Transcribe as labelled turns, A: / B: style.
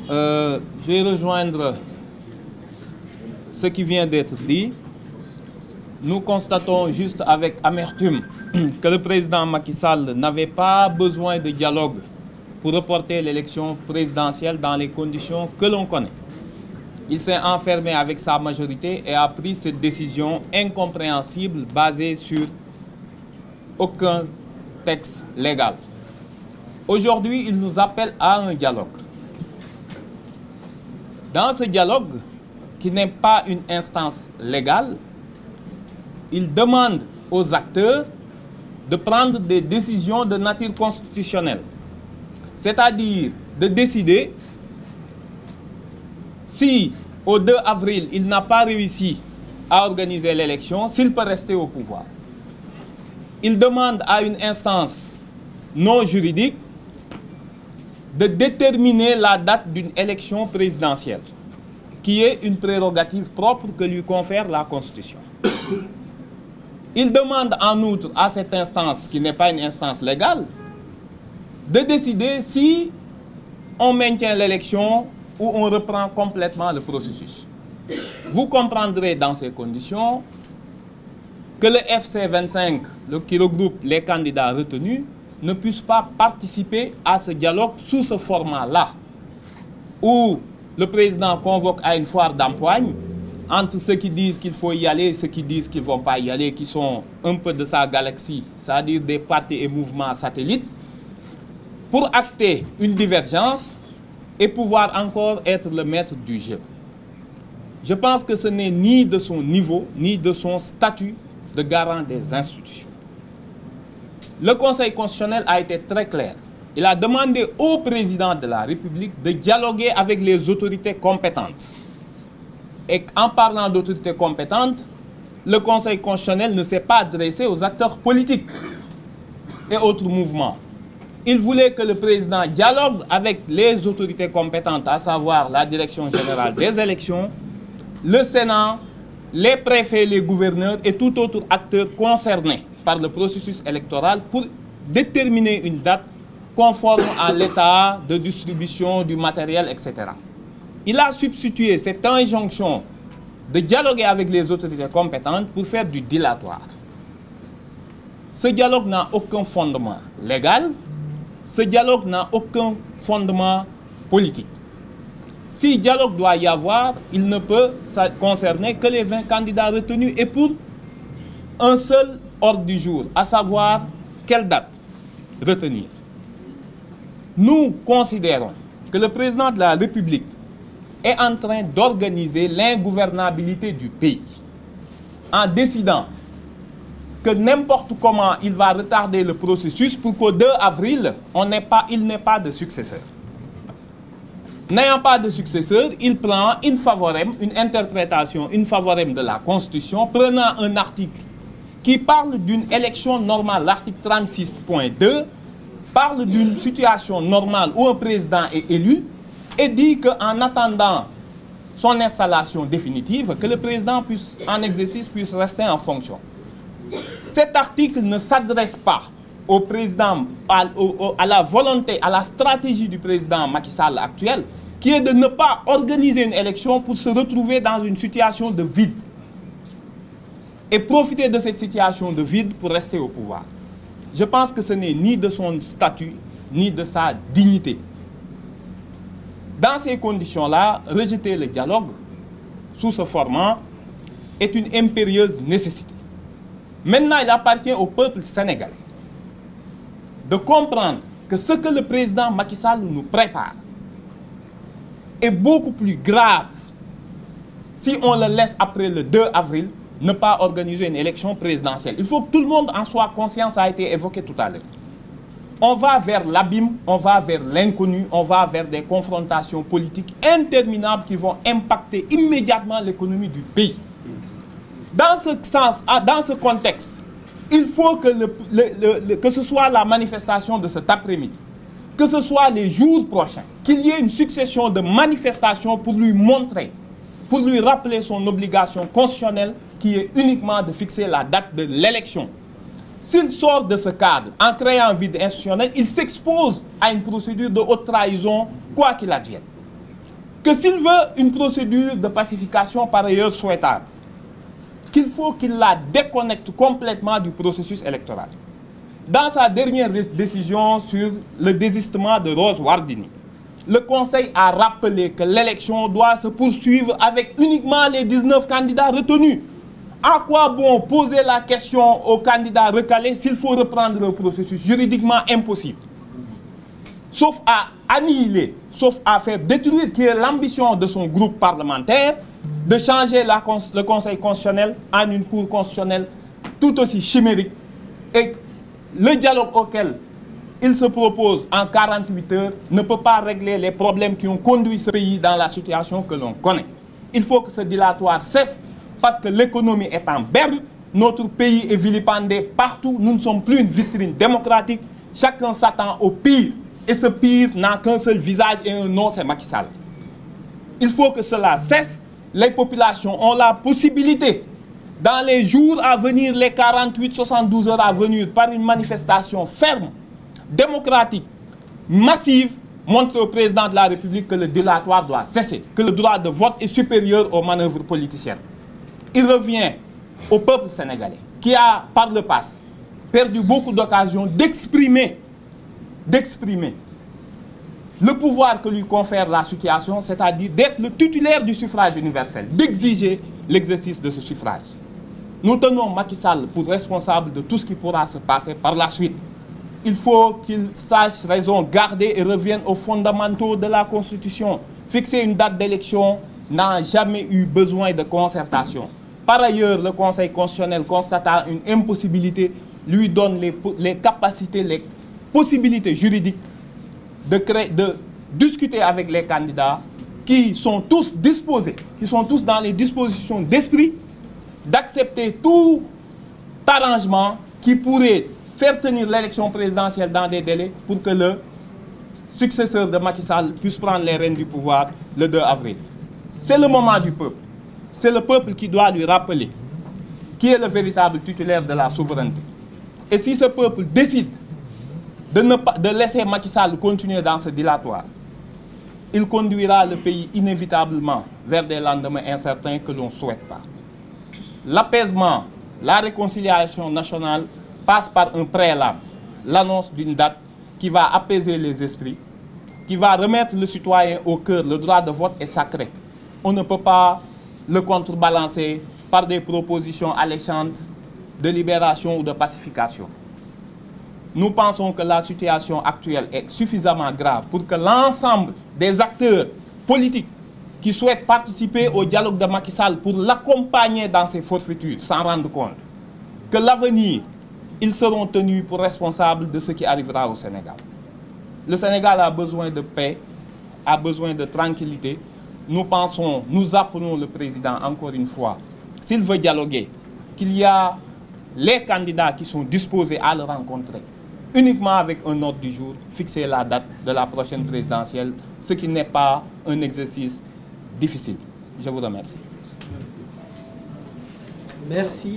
A: Je vais rejoindre ce qui vient d'être dit. Nous constatons juste avec amertume que le président Macky Sall n'avait pas besoin de dialogue pour reporter l'élection présidentielle dans les conditions que l'on connaît. Il s'est enfermé avec sa majorité et a pris cette décision incompréhensible basée sur aucun texte légal. Aujourd'hui, il nous appelle à un dialogue. Dans ce dialogue, qui n'est pas une instance légale, il demande aux acteurs de prendre des décisions de nature constitutionnelle. C'est-à-dire de décider si, au 2 avril, il n'a pas réussi à organiser l'élection, s'il peut rester au pouvoir. Il demande à une instance non juridique de déterminer la date d'une élection présidentielle, qui est une prérogative propre que lui confère la Constitution. Il demande en outre à cette instance, qui n'est pas une instance légale, de décider si on maintient l'élection ou on reprend complètement le processus. Vous comprendrez dans ces conditions que le FC25, qui regroupe les candidats retenus, ne puisse pas participer à ce dialogue sous ce format-là, où le président convoque à une foire d'empoigne entre ceux qui disent qu'il faut y aller et ceux qui disent qu'ils ne vont pas y aller, qui sont un peu de sa galaxie, c'est-à-dire des partis et mouvements satellites, pour acter une divergence et pouvoir encore être le maître du jeu. Je pense que ce n'est ni de son niveau, ni de son statut de garant des institutions. Le Conseil constitutionnel a été très clair. Il a demandé au président de la République de dialoguer avec les autorités compétentes. Et en parlant d'autorités compétentes, le Conseil constitutionnel ne s'est pas adressé aux acteurs politiques et autres mouvements. Il voulait que le président dialogue avec les autorités compétentes, à savoir la Direction générale des élections, le Sénat, les préfets, les gouverneurs et tout autre acteur concerné par le processus électoral pour déterminer une date conforme à l'état de distribution du matériel, etc. Il a substitué cette injonction de dialoguer avec les autorités compétentes pour faire du dilatoire. Ce dialogue n'a aucun fondement légal, ce dialogue n'a aucun fondement politique. Si dialogue doit y avoir, il ne peut concerner que les 20 candidats retenus et pour un seul ordre du jour, à savoir quelle date retenir. Nous considérons que le président de la République est en train d'organiser l'ingouvernabilité du pays en décidant que n'importe comment il va retarder le processus pour qu'au 2 avril, il n'ait pas de successeur. N'ayant pas de successeur, il prend une interprétation, une favorable de la Constitution, prenant un article qui parle d'une élection normale, l'article 36.2, parle d'une situation normale où un président est élu et dit qu'en attendant son installation définitive, que le président en exercice puisse rester en fonction. Cet article ne s'adresse pas au président, à la volonté, à la stratégie du président Macky Sall actuel, qui est de ne pas organiser une élection pour se retrouver dans une situation de vide et profiter de cette situation de vide pour rester au pouvoir. Je pense que ce n'est ni de son statut, ni de sa dignité. Dans ces conditions-là, rejeter le dialogue sous ce format est une impérieuse nécessité. Maintenant, il appartient au peuple sénégalais de comprendre que ce que le président Macky Sall nous prépare est beaucoup plus grave si on le laisse après le 2 avril ne pas organiser une élection présidentielle. Il faut que tout le monde en soit conscient, ça a été évoqué tout à l'heure. On va vers l'abîme, on va vers l'inconnu, on va vers des confrontations politiques interminables qui vont impacter immédiatement l'économie du pays. Dans ce sens, dans ce contexte, il faut que, que ce soit la manifestation de cet après-midi, que ce soit les jours prochains, qu'il y ait une succession de manifestations pour lui montrer, pour lui rappeler son obligation constitutionnelle qui est uniquement de fixer la date de l'élection. S'il sort de ce cadre en créant un vide institutionnel, il s'expose à une procédure de haute trahison, quoi qu'il advienne. que s'il veut une procédure de pacification par ailleurs souhaitable, qu'il faut qu'il la déconnecte complètement du processus électoral. Dans sa dernière décision sur le désistement de Rose Wardini, le Conseil a rappelé que l'élection doit se poursuivre avec uniquement les 19 candidats retenus. À quoi bon poser la question aux candidats recalés s'il faut reprendre le processus? Juridiquement impossible. Sauf à annihiler, sauf à faire détruire, qui est l'ambition de son groupe parlementaire, de changer le Conseil constitutionnel en une cour constitutionnelle tout aussi chimérique. Et le dialogue auquel il se propose en 48 heures ne peut pas régler les problèmes qui ont conduit ce pays dans la situation que l'on connaît. Il faut que ce dilatoire cesse parce que l'économie est en berne, notre pays est vilipendé partout, nous ne sommes plus une vitrine démocratique, chacun s'attend au pire. Et ce pire n'a qu'un seul visage et un nom, c'est Macky Sall. Il faut que cela cesse. Les populations ont la possibilité, dans les jours à venir, les 48-72 heures à venir, par une manifestation ferme, démocratique, massive, montrer au président de la République que le dilatoire doit cesser, que le droit de vote est supérieur aux manœuvres politiciennes. Il revient au peuple sénégalais, qui a, par le passé, perdu beaucoup d'occasions d'exprimer le pouvoir que lui confère la situation, c'est-à-dire d'être le titulaire du suffrage universel, d'exiger l'exercice de ce suffrage. Nous tenons Macky Sall pour responsable de tout ce qui pourra se passer par la suite. Il faut qu'il sache raison garder et revienne aux fondamentaux de la Constitution. Fixer une date d'élection n'a jamais eu besoin de concertation. Par ailleurs, le Conseil constitutionnel, constatant une impossibilité, lui donne les capacités, les possibilités juridiques de discuter avec les candidats qui sont tous disposés, qui sont tous dans les dispositions d'esprit, d'accepter tout arrangement qui pourrait faire tenir l'élection présidentielle dans des délais pour que le successeur de Macky Sall puisse prendre les rênes du pouvoir le 2 avril. C'est le moment du peuple. C'est le peuple qui doit lui rappeler qui est le véritable titulaire de la souveraineté. Et si ce peuple décide de laisser Macky Sall continuer dans ce dilatoire, il conduira le pays inévitablement vers des lendemains incertains que l'on ne souhaite pas. L'apaisement, la réconciliation nationale passe par un préalable, l'annonce d'une date qui va apaiser les esprits, qui va remettre le citoyen au cœur. Le droit de vote est sacré. On ne peut pas le contrebalancer par des propositions alléchantes de libération ou de pacification. Nous pensons que la situation actuelle est suffisamment grave pour que l'ensemble des acteurs politiques qui souhaitent participer au dialogue de Macky Sall pour l'accompagner dans ses forfaitures s'en rendent compte. Que l'avenir, ils seront tenus pour responsables de ce qui arrivera au Sénégal. Le Sénégal a besoin de paix, a besoin de tranquillité. Nous pensons, nous appelons le président encore une fois, s'il veut dialoguer, qu'il y a les candidats qui sont disposés à le rencontrer, uniquement avec un ordre du jour, fixer la date de la prochaine présidentielle, ce qui n'est pas un exercice difficile. Je vous remercie.
B: Merci.